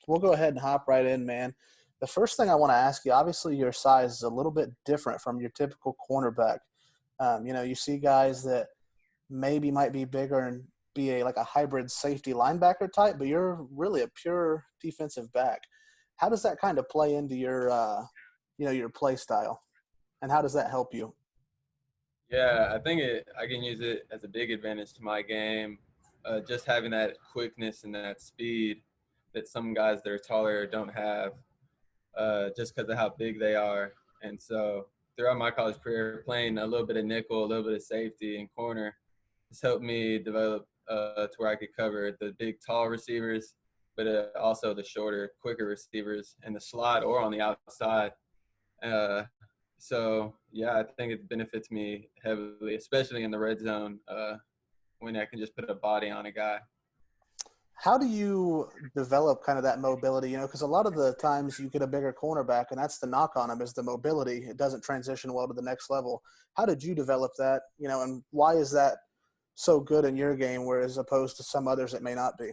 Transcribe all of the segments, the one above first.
we'll go ahead and hop right in, man. The first thing I want to ask you, obviously your size is a little bit different from your typical cornerback. You see guys that maybe might be bigger and be like a hybrid safety linebacker type, but you're really a pure defensive back. How does that kind of play into your play style, and how does that help you? Yeah, I think I can use it as a big advantage to my game. Just having that quickness and that speed that some guys that are taller don't have, just because of how big they are. And so throughout my college career, playing a little bit of nickel, a little bit of safety and corner, has helped me develop to where I could cover the big, tall receivers, but also the shorter, quicker receivers in the slot or on the outside. Uh, yeah, I think it benefits me heavily, especially in the red zone, when I can just put a body on a guy. How do you develop kind of that mobility? Because a lot of the times you get a bigger cornerback, and that's the knock on him is the mobility. It doesn't transition well to the next level. How did you develop that? And why is that so good in your game, whereas opposed to some others it may not be?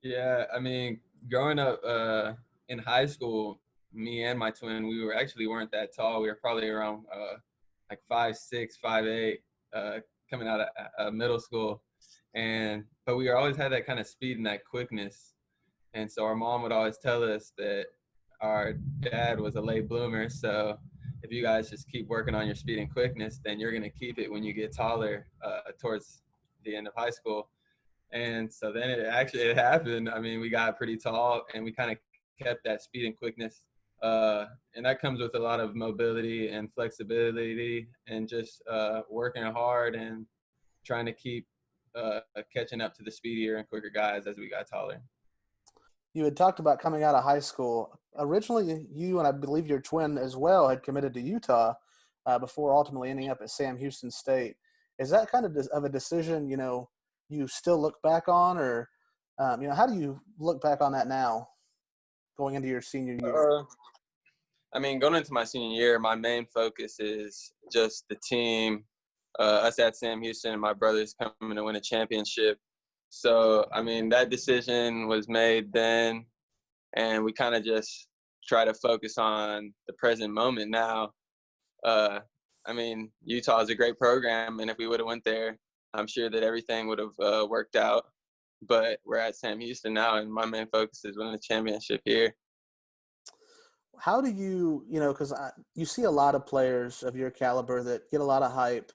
Yeah, I mean, growing up in high school, me and my twin, we weren't that tall. We were probably around like 5'6", 5'8", coming out of middle school, but we always had that kind of speed and that quickness. And so our mom would always tell us that our dad was a late bloomer. So if you guys just keep working on your speed and quickness, then you're going to keep it when you get taller towards the end of high school. And so then it happened. I mean, we got pretty tall and we kind of kept that speed and quickness. And that comes with a lot of mobility and flexibility and just working hard and trying to keep catching up to the speedier and quicker guys as we got taller. You had talked about coming out of high school. Originally, you and I believe your twin as well had committed to Utah before ultimately ending up at Sam Houston State. Is that kind of a decision, you still look back on, or, how do you look back on that now going into your senior year? I mean, going into my senior year, my main focus is just the team, us at Sam Houston and my brothers coming to win a championship. So, I mean, that decision was made then, and we kind of just try to focus on the present moment now. I mean, Utah is a great program, and if we would have went there, I'm sure that everything would have worked out. But we're at Sam Houston now, and my main focus is winning the championship here. How do you, because you see a lot of players of your caliber that get a lot of hype.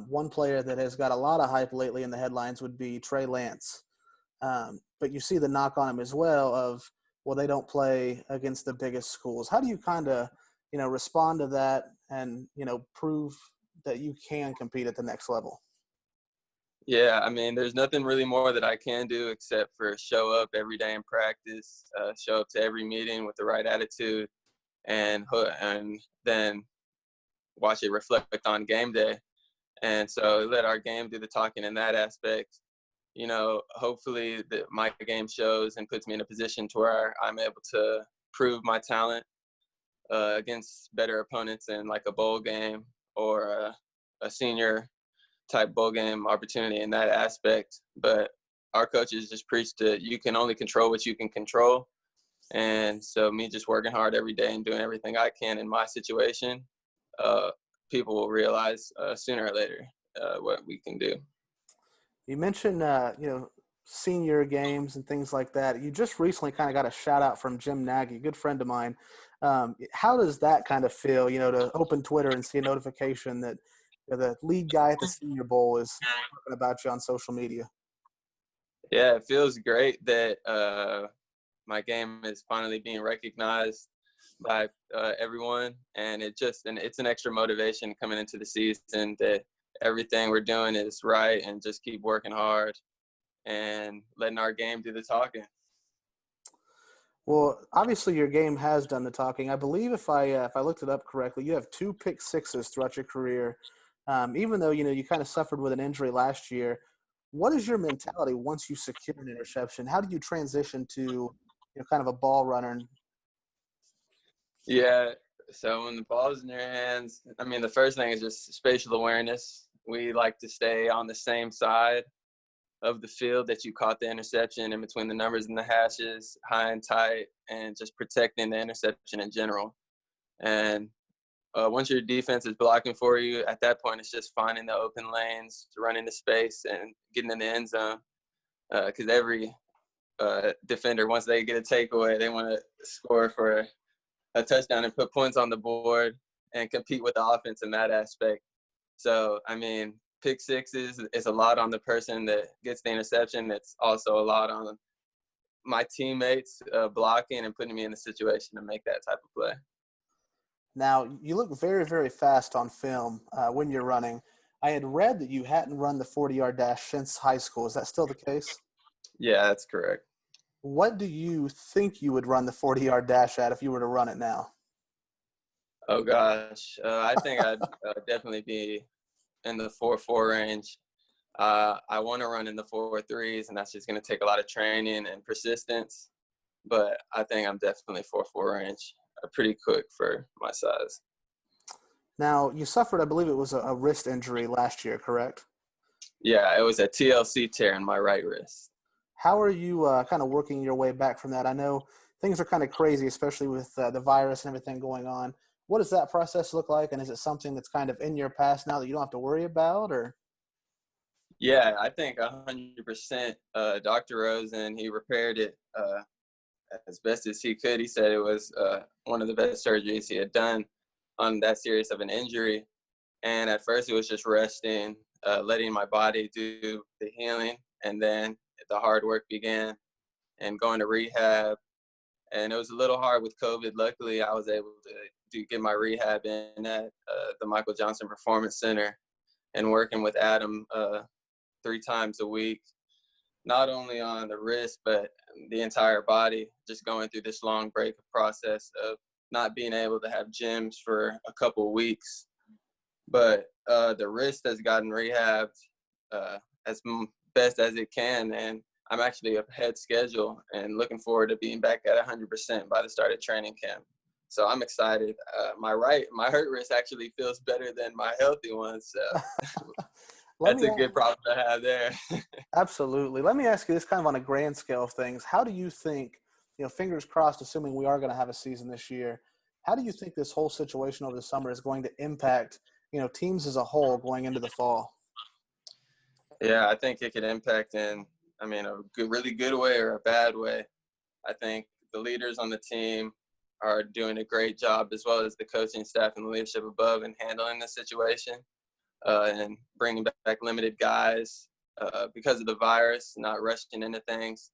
One player that has got a lot of hype lately in the headlines would be Trey Lance. But you see the knock on him as well of, well, they don't play against the biggest schools. How do you kind of, respond to that and, prove that you can compete at the next level? Yeah, I mean, there's nothing really more that I can do except for show up every day in practice, show up to every meeting with the right attitude, and then watch it reflect on game day. And so let our game do the talking in that aspect. Hopefully my game shows and puts me in a position to where I'm able to prove my talent against better opponents in like a bowl game or a senior type bowl game opportunity in that aspect. But our coaches just preach that you can only control what you can control. And so me just working hard every day and doing everything I can in my situation, people will realize sooner or later what we can do. You mentioned, senior games and things like that. You just recently kind of got a shout out from Jim Naggy, a good friend of mine. How does that kind of feel, to open Twitter and see a notification that the lead guy at the Senior Bowl is talking about you on social media? Yeah, it feels great that my game is finally being recognized by everyone, and it's an extra motivation coming into the season that everything we're doing is right and just keep working hard and letting our game do the talking. Well, obviously your game has done the talking. I believe if I looked it up correctly, you have 2 pick sixes throughout your career. Even though, you kind of suffered with an injury last year, what is your mentality once you secure an interception? How do you transition to, kind of a ball runner? Yeah, so when the ball's in your hands, I mean, the first thing is just spatial awareness. We like to stay on the same side of the field that you caught the interception, in between the numbers and the hashes, high and tight, and just protecting the interception in general. And once your defense is blocking for you, at that point, it's just finding the open lanes, running the space, and getting in the end zone. Because every defender, once they get a takeaway, they want to score for a touchdown and put points on the board and compete with the offense in that aspect. So, I mean, pick sixes is a lot on the person that gets the interception. It's also a lot on my teammates blocking and putting me in a situation to make that type of play. Now, you look very, very fast on film when you're running. I had read that you hadn't run the 40-yard dash since high school. Is that still the case? Yeah, that's correct. What do you think you would run the 40-yard dash at if you were to run it now? Oh, gosh. I think I'd definitely be in the 4.4 range. I want to run in the 4.3s, and that's just going to take a lot of training and persistence. But I think I'm definitely 4.4 range. Pretty quick for my size. Now, you suffered, I believe it was a wrist injury last year, correct? Yeah, it was a TLC tear in my right wrist. How are you kind of working your way back from that? I know things are kind of crazy, especially with the virus and everything going on. What does that process look like, and is it something that's kind of in your past now that you don't have to worry about, or? Yeah, I think 100%. Dr. Rosen, he repaired it as best as he could. He said it was one of the best surgeries he had done on that serious of an injury. And at first it was just resting, letting my body do the healing. And then the hard work began and going to rehab. And it was a little hard with COVID. Luckily, I was able to get my rehab in at the Michael Johnson Performance Center and working with Adam 3 times a week, not only on the wrist, but the entire body, just going through this long break process of not being able to have gyms for a couple of weeks. But the wrist has gotten rehabbed as best as it can, and I'm actually ahead schedule and looking forward to being back at 100% by the start of training camp. So I'm excited. My hurt wrist actually feels better than my healthy one, so that's a good problem to have there. Absolutely. Let me ask you this kind of on a grand scale of things. How do you think, fingers crossed, assuming we are going to have a season this year, how do you think this whole situation over the summer is going to impact, teams as a whole going into the fall? Yeah, I think it could impact in, a really good way or a bad way. I think the leaders on the team are doing a great job, as well as the coaching staff and the leadership above, in handling the situation and bringing back limited guys because of the virus, not rushing into things.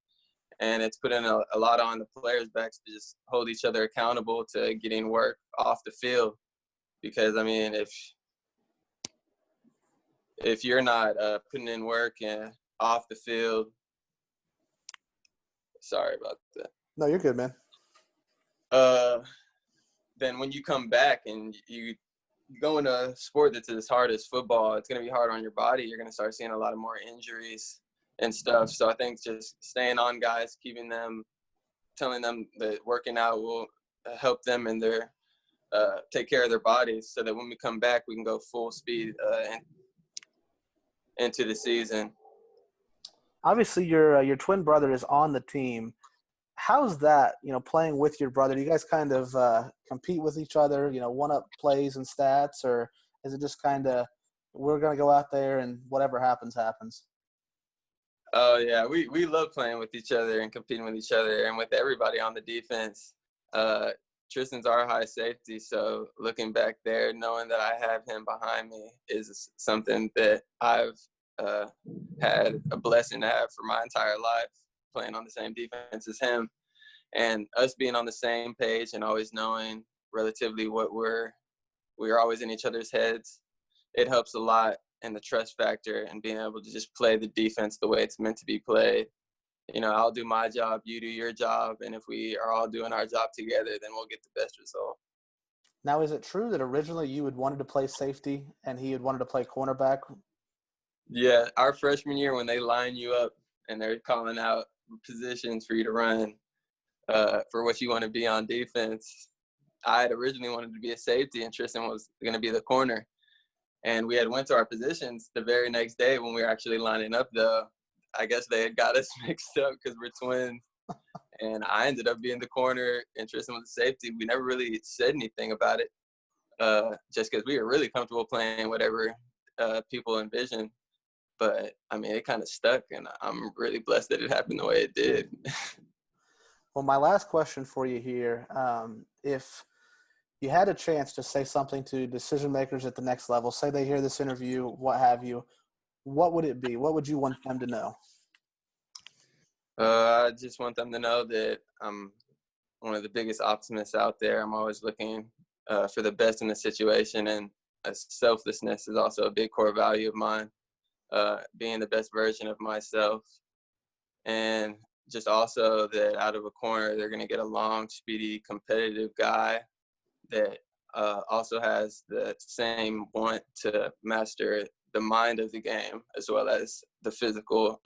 And it's putting a lot on the players' backs to just hold each other accountable to getting work off the field. Because, if you're not putting in work and off the field, sorry about that. No, you're good, man. Then when you come back and you go into a sport that's as hard as football, it's going to be hard on your body. You're going to start seeing a lot of more injuries and stuff. So I think just staying on guys, keeping them, telling them that working out will help them in their take care of their bodies, so that when we come back, we can go full speed into the season. Obviously, your twin brother is on the team. How's that, playing with your brother? Do you guys kind of compete with each other, one-up plays and stats, or is it just kind of we're going to go out there and whatever happens, happens? Oh, yeah. We love playing with each other and competing with each other and with everybody on the defense. Tristan's our high safety, so looking back there, knowing that I have him behind me is something that I've had a blessing to have for my entire life, playing on the same defense as him. And us being on the same page and always knowing relatively what we're always in each other's heads, it helps a lot in the trust factor and being able to just play the defense the way it's meant to be played. I'll do my job, you do your job, and if we are all doing our job together, then we'll get the best result. Now, is it true that originally you had wanted to play safety and he had wanted to play cornerback? Yeah, our freshman year, when they line you up and they're calling out positions for you to run for what you want to be on defense, I had originally wanted to be a safety, and Tristan was going to be the corner. And we had went to our positions the very next day when we were actually lining up, though. I guess they had got us mixed up because we're twins. And I ended up being the corner and Tristan was the safety. We never really said anything about it, just because we were really comfortable playing whatever people envisioned. But, I mean, it kind of stuck, and I'm really blessed that it happened the way it did. Well, my last question for you here, if you had a chance to say something to decision makers at the next level, say they hear this interview, what have you, what would it be? What would you want them to know? I just want them to know that I'm one of the biggest optimists out there. I'm always looking for the best in the situation, and selflessness is also a big core value of mine, being the best version of myself. And just also that out of a corner, they're going to get a long, speedy, competitive guy that also has the same want to master the mind of the game as well as the physical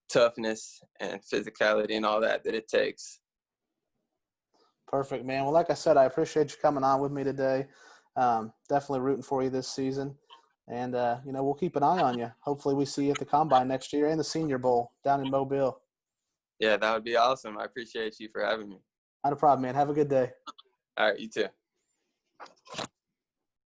toughness and physicality and all that it takes. Perfect, man. Well, like I said, I appreciate you coming on with me today. Definitely rooting for you this season. And, we'll keep an eye on you. Hopefully we see you at the Combine next year and the Senior Bowl down in Mobile. Yeah, that would be awesome. I appreciate you for having me. Not a problem, man. Have a good day. All right, you too.